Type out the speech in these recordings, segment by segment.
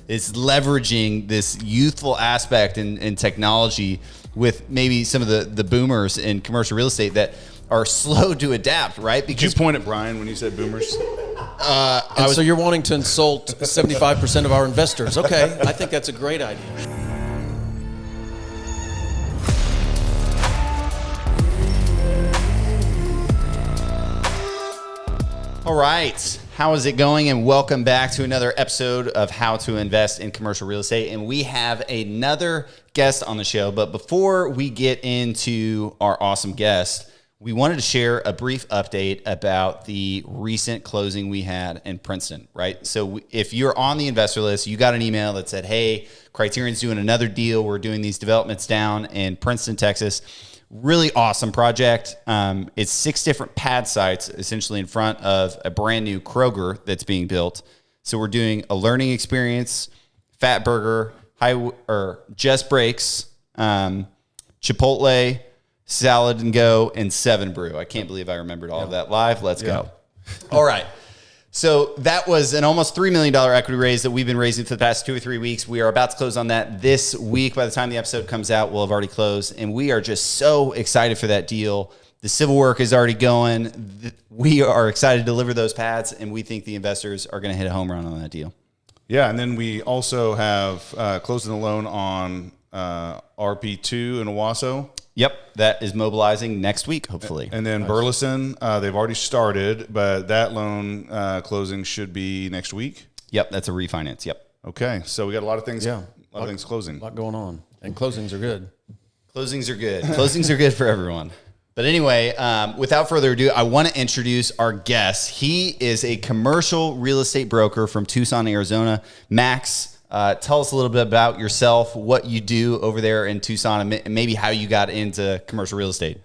is leveraging this youthful aspect in technology with maybe some of the boomers in commercial real estate that are slow to adapt, right? Because did you point at Brian when you said boomers? So you're wanting to insult 75% of our investors. Okay, I think that's a great idea. All right. How is it going? And welcome back to another episode of How to Invest in Commercial Real Estate. And we have another guest on the show. But before we get into our awesome guest, we wanted to share a brief update about the recent closing we had in Princeton, right? So if you're on the investor list, you got an email that said, hey, Criterion's doing another deal. We're doing these developments down in Princeton, Texas. Really awesome project. It's 6 different pad sites essentially in front of a brand new Kroger that's being built. So we're doing a learning experience, Fat Burger, Just Breaks, Chipotle, Salad and Go, and 7 Brew. I can't believe I remembered all of that live. Let's go. All right. So that was an almost $3 million equity raise that we've been raising for the past 2 or 3 weeks. We are about to close on that this week. By the time the episode comes out, we'll have already closed. And we are just so excited for that deal. The civil work is already going. We are excited to deliver those pads, and we think the investors are going to hit a home run on that deal. Yeah, and then we also have closing the loan on RP2 in Owasso. Yep, that is mobilizing next week, hopefully. And then Burleson, they've already started, but that loan closing should be next week. Yep, that's a refinance. Yep. Okay, so we got a lot of things. Yeah, a lot of things closing. A lot going on, and closings are good. Closings are good. Closings are good for everyone. But anyway, without further ado, I want to introduce our guest. He is a commercial real estate broker from Tucson, Arizona. Max, tell us a little bit about yourself, what you do over there in Tucson, and maybe how you got into commercial real estate.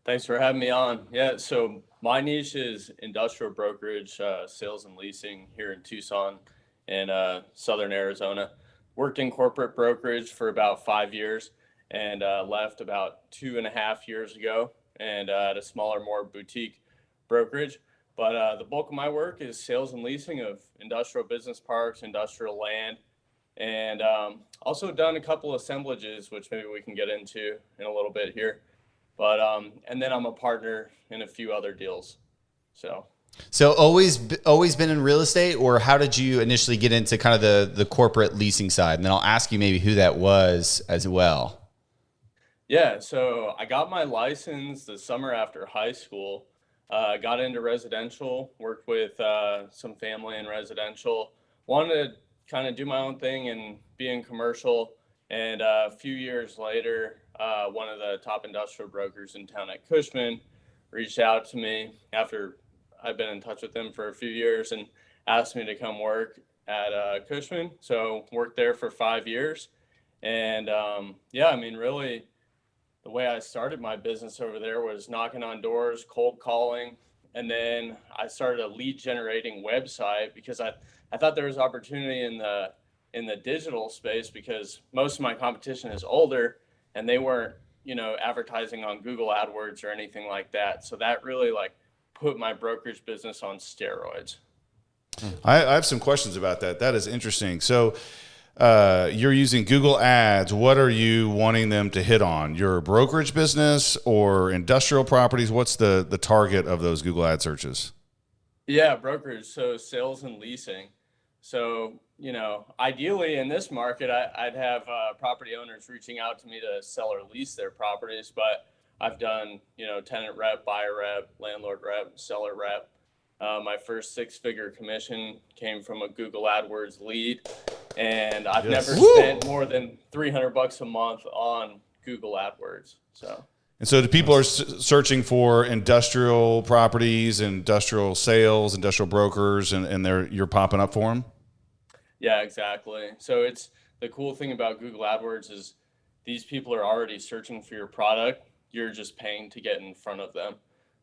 Thanks for having me on. Yeah, so my niche is industrial brokerage, sales and leasing here in Tucson and Southern Arizona. Worked in corporate brokerage for about 5 years and left about 2.5 years ago and at a smaller, more boutique brokerage. But the bulk of my work is sales and leasing of industrial business parks, industrial land, and also done a couple assemblages, which maybe we can get into in a little bit here. But and then I'm a partner in a few other deals. So always been in real estate, or how did you initially get into kind of the corporate leasing side? And then I'll ask you maybe who that was as well. Yeah, so I got my license the summer after high school. Got into residential, worked with some family in residential, wanted to kind of do my own thing and be in commercial. And a few years later, one of the top industrial brokers in town at Cushman reached out to me after I'd been in touch with them for a few years and asked me to come work at Cushman. So worked there for 5 years. And yeah, I mean, really, the way I started my business over there was knocking on doors, cold calling, and then I started a lead generating website because I thought there was opportunity in the digital space because most of my competition is older and they weren't, advertising on Google AdWords or anything like that. So that really put my brokerage business on steroids. I have some questions about that. That is interesting. So you're using Google Ads. What are you wanting them to hit on? Your brokerage business or industrial properties? What's the target of those Google Ad searches? Yeah, brokerage. So sales and leasing. So, ideally in this market, I'd have property owners reaching out to me to sell or lease their properties, but I've done, tenant rep, buyer rep, landlord rep, seller rep. My first 6-figure commission came from a Google AdWords lead, and I've never spent more than $300 a month on Google AdWords. And so the people are searching for industrial properties, industrial sales, industrial brokers, and you're popping up for them? Yeah, exactly. So it's the cool thing about Google AdWords is these people are already searching for your product. You're just paying to get in front of them.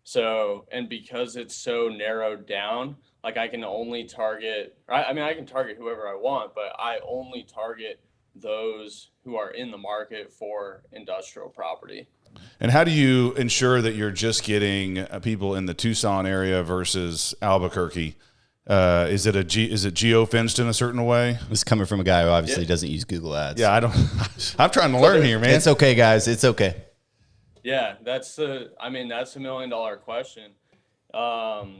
So, and because it's so narrowed down, I can only target, I can target whoever I want, but I only target those who are in the market for industrial property. And how do you ensure that you're just getting people in the Tucson area versus Albuquerque? Is it geo fenced in a certain way? This is coming from a guy who obviously doesn't use Google Ads. Yeah, I don't. I'm trying to learn here, man. It's okay, guys. It's okay. Yeah, that's $1 million question.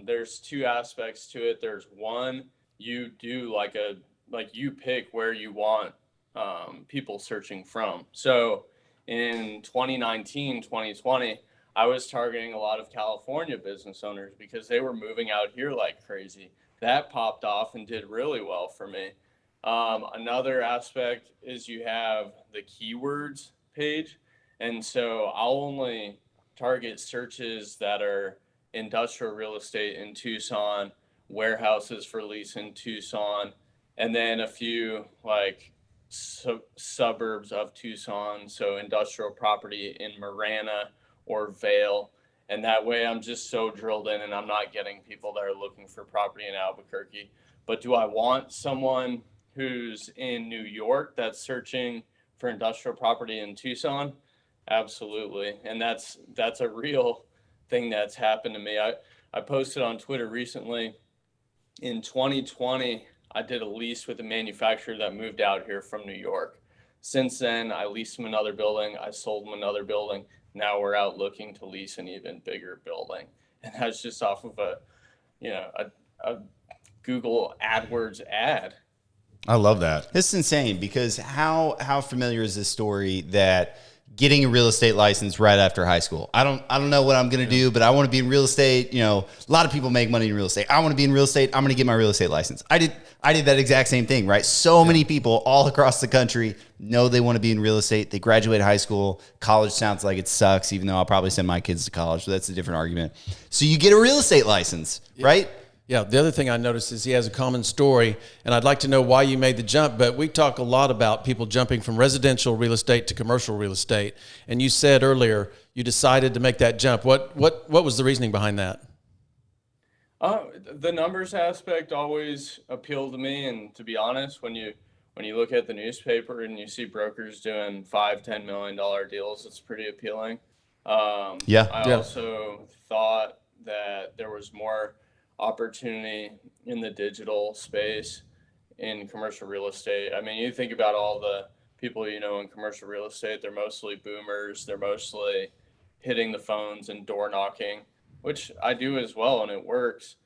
There's two aspects to it. There's one, you do you pick where you want people searching from. So in 2019, 2020, I was targeting a lot of California business owners because they were moving out here like crazy. That popped off and did really well for me. Another aspect is you have the keywords page. And so I'll only target searches that are industrial real estate in Tucson, warehouses for lease in Tucson, and then a few suburbs of Tucson. So industrial property in Marana or Vail. And that way I'm just so drilled in and I'm not getting people that are looking for property in Albuquerque. But do I want someone who's in New York that's searching for industrial property in Tucson? Absolutely. And that's a real thing that's happened to me. I posted on Twitter recently in 2020, I did a lease with a manufacturer that moved out here from New York. Since then, I leased him another building. I sold him another building. Now we're out looking to lease an even bigger building. And that's just off of a Google AdWords ad. I love that. This is insane because how familiar is this story that getting a real estate license right after high school? I don't know what I'm going to do, but I want to be in real estate. You know, a lot of people make money in real estate. I want to be in real estate. I'm going to get my real estate license. I did that exact same thing, right? So many people all across the country know they want to be in real estate. They graduate high school. College sounds like it sucks, even though I'll probably send my kids to college. So that's a different argument. So you get a real estate license, right? Yeah, the other thing I noticed is he has a common story, and I'd like to know why you made the jump, but we talk a lot about people jumping from residential real estate to commercial real estate, and you said earlier you decided to make that jump. What was the reasoning behind that? The numbers aspect always appealed to me, and to be honest, when you look at the newspaper and you see brokers doing $5-10 million deals, it's pretty appealing. I also thought that there was more opportunity in the digital space in commercial real estate. I mean, you think about all the people in commercial real estate, they're mostly boomers. They're mostly hitting the phones and door knocking, which I do as well, and it works.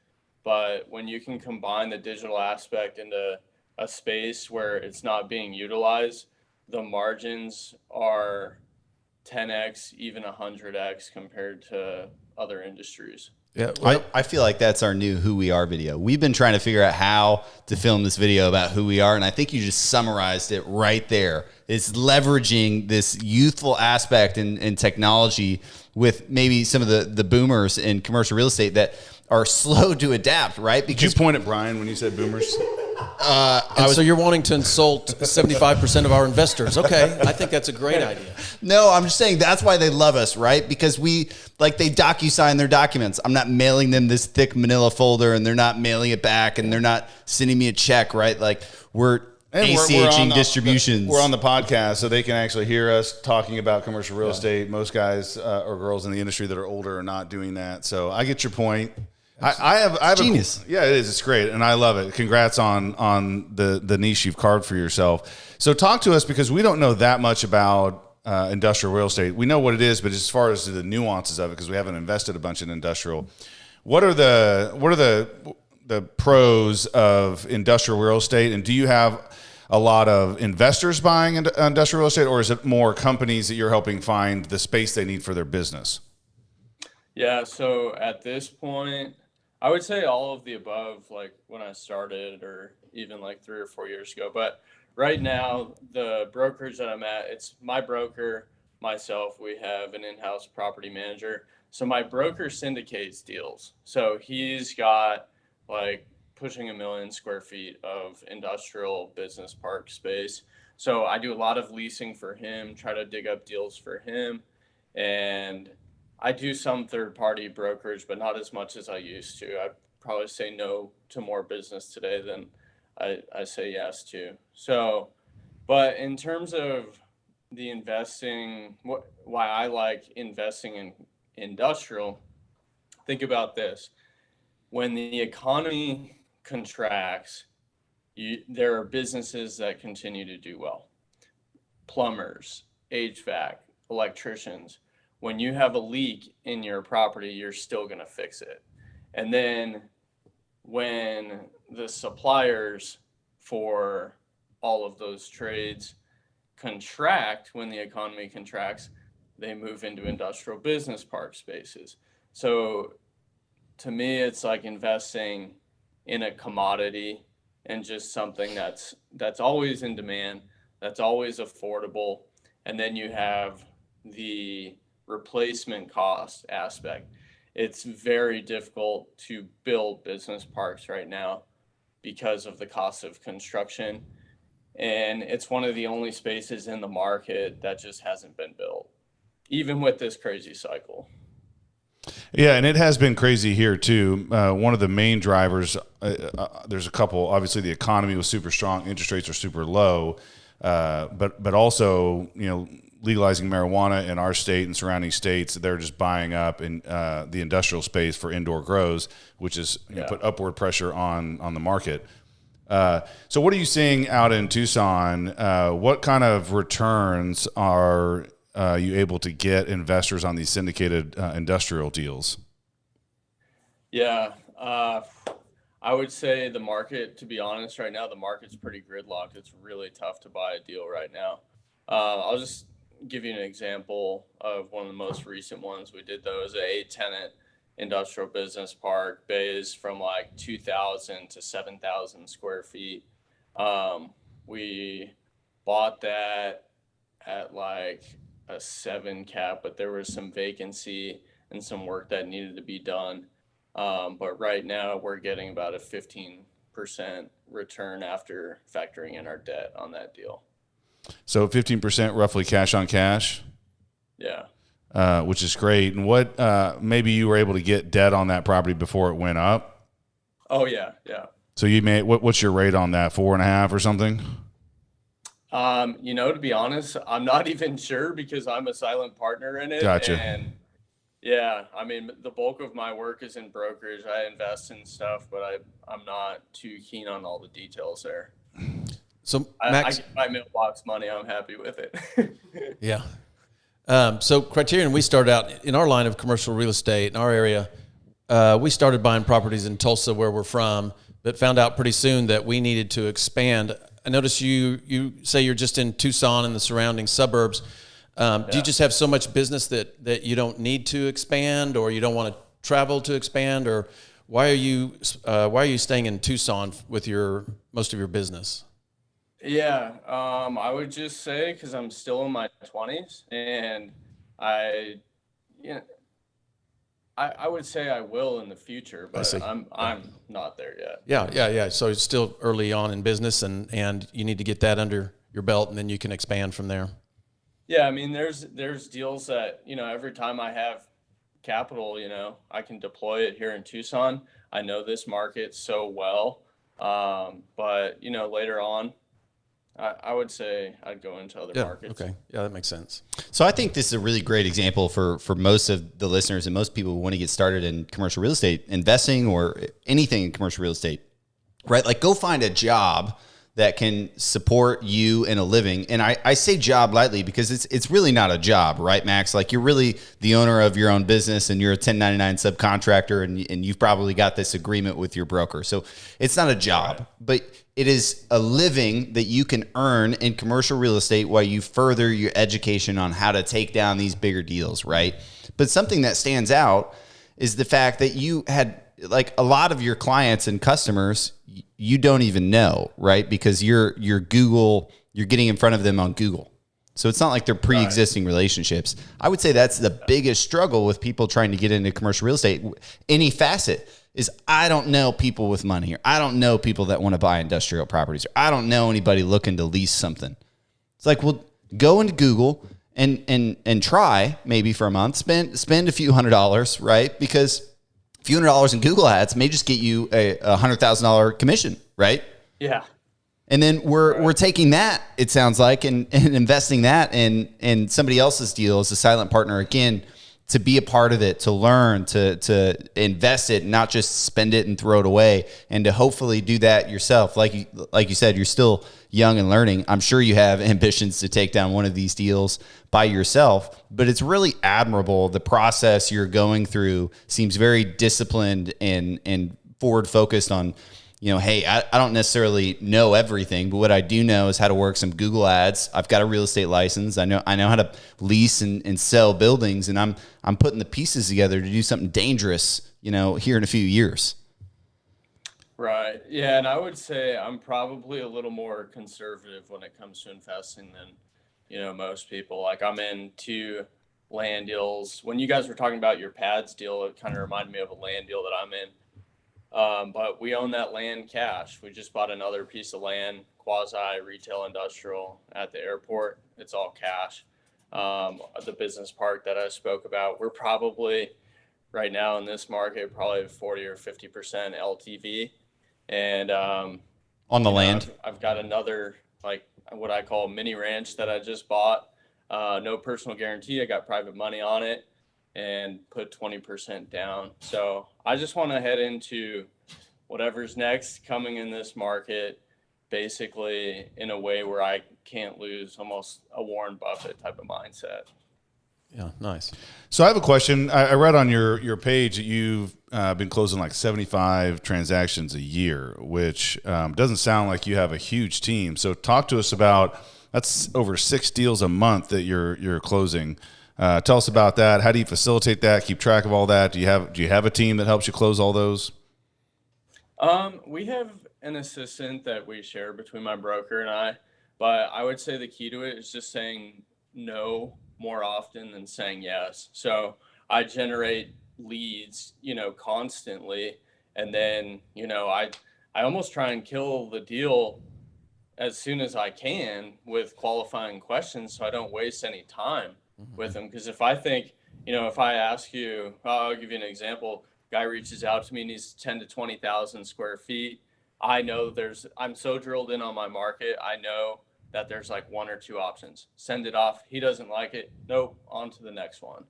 But when you can combine the digital aspect into a space where it's not being utilized, the margins are 10x, even 100x compared to other industries. Yeah, I feel like that's our new Who We Are video. We've been trying to figure out how to film this video about who we are, and I think you just summarized it right there. It's leveraging this youthful aspect in technology with maybe some of the boomers in commercial real estate that are slow to adapt, right? Did you point at Brian when you said boomers? So you're wanting to insult 75% of our investors. Okay, I think that's a great idea. No, I'm just saying that's why they love us, right? Because they DocuSign their documents. I'm not mailing them this thick manila folder and they're not mailing it back and they're not sending me a check, right? Like we're ACHing distributions. We're on the podcast, so they can actually hear us talking about commercial real estate. Most guys or girls in the industry that are older are not doing that. So I get your point. I have genius. Yeah, it is. It's great, and I love it. Congrats on the niche you've carved for yourself. So talk to us, because we don't know that much about industrial real estate. We know what it is, but as far as the nuances of it, because we haven't invested a bunch in industrial, what are the pros of industrial real estate, and do you have a lot of investors buying industrial real estate, or is it more companies that you're helping find the space they need for their business? Yeah, so at this point, I would say all of the above, like when I started or even like 3 or 4 years ago. But right now, the brokerage that I'm at, it's my broker, myself, we have an in-house property manager. So my broker syndicates deals. So he's got like pushing 1 million square feet of industrial business park space. So I do a lot of leasing for him, try to dig up deals for him. And I do some third-party brokerage, but not as much as I used to. I probably say no to more business today than I say yes to. So, but in terms of the investing, why I like investing in industrial, think about this. When the economy contracts, there are businesses that continue to do well. Plumbers, HVAC, electricians. When you have a leak in your property, you're still going to fix it. And then when the suppliers for all of those trades contract, when the economy contracts, they move into industrial business park spaces. So to me, it's like investing in a commodity and just something that's always in demand, that's always affordable. And then you have the replacement cost aspect. It's very difficult to build business parks right now because of the cost of construction. And it's one of the only spaces in the market that just hasn't been built, even with this crazy cycle. Yeah, and it has been crazy here too. One of the main drivers, there's a couple. Obviously, the economy was super strong. Interest rates are super low, but also, legalizing marijuana in our state and surrounding states, they're just buying up in the industrial space for indoor grows, which is put upward pressure on the market. So what are you seeing out in Tucson? What kind of returns are you able to get investors on these syndicated industrial deals? Yeah, I would say the market, to be honest, right now, the market's pretty gridlocked. It's really tough to buy a deal right now. I'll just give you an example of one of the most recent ones we did, though, is an 8-tenant industrial business park, bays from like 2,000 to 7,000 square feet. We bought that at like a 7 cap, but there was some vacancy and some work that needed to be done. But right now we're getting about a 15% return after factoring in our debt on that deal. So 15% roughly cash on cash? Yeah. Which is great. And what, maybe you were able to get debt on that property before it went up? Oh yeah. Yeah. So you made, what's your rate on that? 4.5 or something? To be honest, I'm not even sure because I'm a silent partner in it. Gotcha. And yeah, I mean, the bulk of my work is in brokerage. I invest in stuff, but I'm not too keen on all the details there. So I get my mailbox money. I'm happy with it. Yeah. So Criterion, we started out in our line of commercial real estate in our area. We started buying properties in Tulsa where we're from, but found out pretty soon that we needed to expand. I noticed you say you're just in Tucson and the surrounding suburbs. Do you just have so much business that you don't need to expand, or you don't want to travel to expand, or why are you staying in Tucson with most of your business? Yeah, I would just say because I'm still in my 20s, and I would say I will in the future, but I'm not there yet. Yeah. So it's still early on in business, and you need to get that under your belt, and then you can expand from there. Yeah, I mean, there's deals that, every time I have capital, I can deploy it here in Tucson. I know this market so well, but later on, I would say I'd go into other markets. Okay. Yeah, that makes sense. So I think this is a really great example for most of the listeners and most people who want to get started in commercial real estate investing or anything in commercial real estate, right? Like, go find a job that can support you in a living. And I say job lightly because it's really not a job, right, Max? Like, you're really the owner of your own business and you're a 1099 subcontractor, and you've probably got this agreement with your broker. So it's not a job, but it is a living that you can earn in commercial real estate while you further your education on how to take down these bigger deals, right? But something that stands out is the fact that you had, like, a lot of your clients and customers you don't even know, right? Because you're getting in front of them on Google. So it's not like they're pre-existing relationships. I would say that's the biggest struggle with people trying to get into commercial real estate, any facet, is I don't know people with money, or I don't know people that want to buy industrial properties, or I don't know anybody looking to lease something. It's like, well, go into Google and try maybe for a month, spend a few $100s, right? Because a few $100 in Google ads may just get you a $100,000 commission, right? Yeah. And then we're taking that, it sounds like, and investing that in somebody else's deal as a silent partner, again, to be a part of it, to learn, to invest it, not just spend it and throw it away, and to hopefully do that yourself. Like you said, you're still young and learning. I'm sure you have ambitions to take down one of these deals by yourself, but it's really admirable. The process you're going through seems very disciplined and forward focused on, hey, I don't necessarily know everything, but what I do know is how to work some Google ads. I've got a real estate license. I know how to lease and sell buildings, and I'm putting the pieces together to do something dangerous, here in a few years. Right. Yeah. And I would say I'm probably a little more conservative when it comes to investing than, most people. Like, I'm in 2 land deals. When you guys were talking about your pads deal, it kind of reminded me of a land deal that I'm in. But we own that land cash. We just bought another piece of land, quasi retail industrial at the airport. It's all cash. The business park that I spoke about, we're probably right now in this market, probably 40 or 50% LTV. And on the land, I've got another, like what I call mini ranch that I just bought. No personal guarantee. I got private money on it and put 20% down. So I just want to head into whatever's next coming in this market, basically in a way where I can't lose, almost a Warren Buffett type of mindset. Yeah, nice. So I have a question. I read on your page that you've been closing like 75 transactions a year, which doesn't sound like you have a huge team. So talk to us about, that's over 6 deals a month that you're closing. Tell us about that. How do you facilitate that? Keep track of all that? Do you have a team that helps you close all those? We have an assistant that we share between my broker and I, but I would say the key to it is just saying no more often than saying yes. So I generate leads, constantly. And then, I almost try and kill the deal as soon as I can with qualifying questions, so I don't waste any time with them. Because if I think, if I ask you, I'll give you an example. Guy reaches out to me and he's 10 to 20,000 square feet. I know I'm so drilled in on my market. I know that there's like 1 or 2 options. Send it off. He doesn't like it. Nope. On to the next one.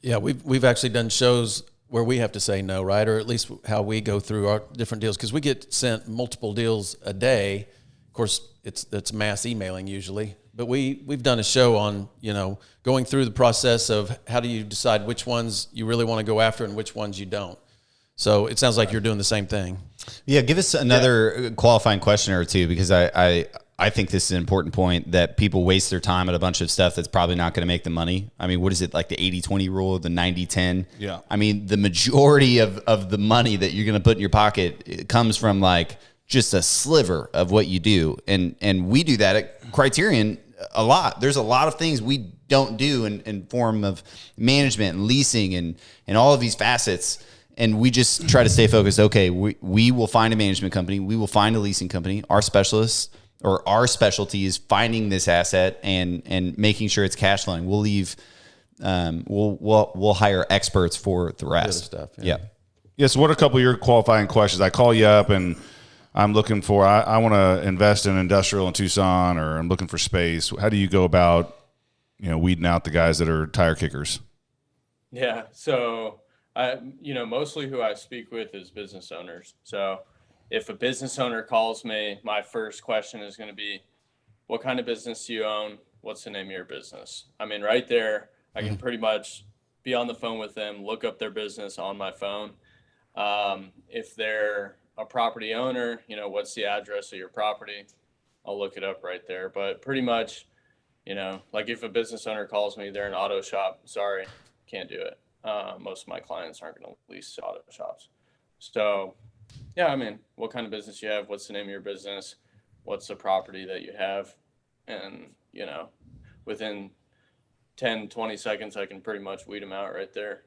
Yeah, we've actually done shows where we have to say no, right? Or at least how we go through our different deals, because we get sent multiple deals a day. Of course, it's mass emailing usually, but we've done a show on, going through the process of how do you decide which ones you really want to go after and which ones you don't. So it sounds like you're doing the same thing. Yeah, give us another qualifying question or two, because I think this is an important point, that people waste their time at a bunch of stuff that's probably not going to make them money. I mean, what is it, like the 80-20 rule, the 90-10? Yeah. I mean, the majority of the money that you're going to put in your pocket, it comes from like just a sliver of what you do. And we do that at Criterion a lot. There's a lot of things we don't do in form of management and leasing and all of these facets. And we just try to stay focused. Okay, we will find a management company. We will find a leasing company. Our specialists or our specialty is finding this asset and making sure it's cash flowing. We'll leave. We'll hire experts for the rest. The other stuff. Yeah. Yes. What are a couple of your qualifying questions? I call you up and I'm looking for, I want to invest in industrial in Tucson, or I'm looking for space. How do you go about, weeding out the guys that are tire kickers? Yeah. So mostly who I speak with is business owners. So if a business owner calls me, my first question is going to be, what kind of business do you own? What's the name of your business? I mean, right there, I can pretty much be on the phone with them, look up their business on my phone. If they're a property owner, what's the address of your property? I'll look it up right there. But pretty much, like if a business owner calls me, they're an auto shop. Sorry, can't do it. Most of my clients aren't going to lease auto shops. So, yeah, I mean, what kind of business you have? What's the name of your business? What's the property that you have? And, within 10, 20 seconds, I can pretty much weed them out right there.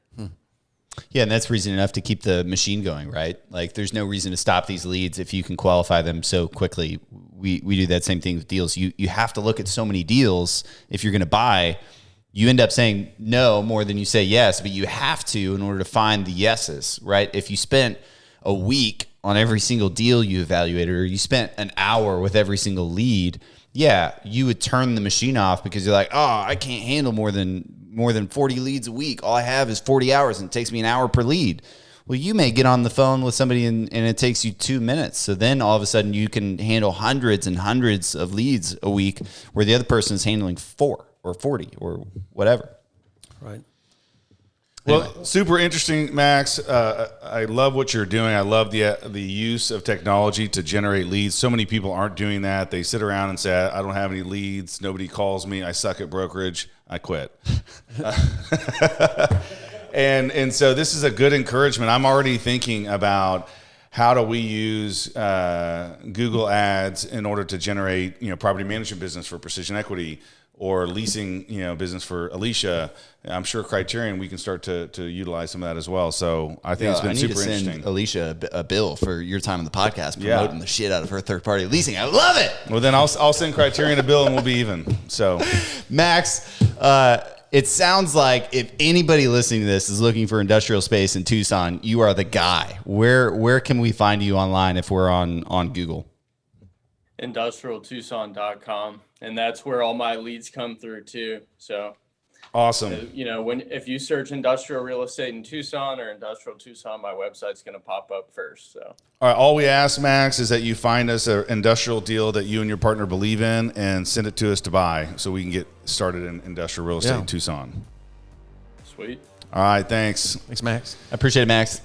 Yeah, and that's reason enough to keep the machine going, right? Like, there's no reason to stop these leads if you can qualify them so quickly. We do that same thing with deals. You have to look at so many deals if you're going to buy. You end up saying no more than you say yes, but you have to in order to find the yeses, right? If you spent a week on every single deal you evaluated, or you spent an hour with every single lead, yeah, you would turn the machine off because you're like, oh, I can't handle more than more than 40 leads a week. All I have is 40 hours, and it takes me an hour per lead. Well, you may get on the phone with somebody and it takes you 2 minutes. So then all of a sudden you can handle hundreds and hundreds of leads a week, where the other person is handling 4 or 40 or whatever. Right. Well, super interesting, Max. I love what you're doing. I love the use of technology to generate leads. So many people aren't doing that. They sit around and say, I don't have any leads. Nobody calls me. I suck at brokerage. I quit. And so this is a good encouragement. I'm already thinking about how do we use Google Ads in order to generate, property management business for Precision Equity, or leasing, business for Alicia. I'm sure Criterion, we can start to utilize some of that as well. So I think it's been super interesting. I need to send Alicia a bill for your time on the podcast, promoting the shit out of her third-party leasing. I love it. Well, then I'll send Criterion a bill and we'll be even. So, Max, it sounds like if anybody listening to this is looking for industrial space in Tucson, you are the guy. Where can we find you online if we're on Google? industrialtucson.com, and that's where all my leads come through too. So awesome. If you search industrial real estate in Tucson or industrial Tucson, my website's going to pop up first. So all right, all we ask, Max, is that you find us an industrial deal that you and your partner believe in and send it to us to buy, so we can get started in industrial real estate in Tucson. Sweet. All right, thanks. Thanks, Max. I appreciate it, Max.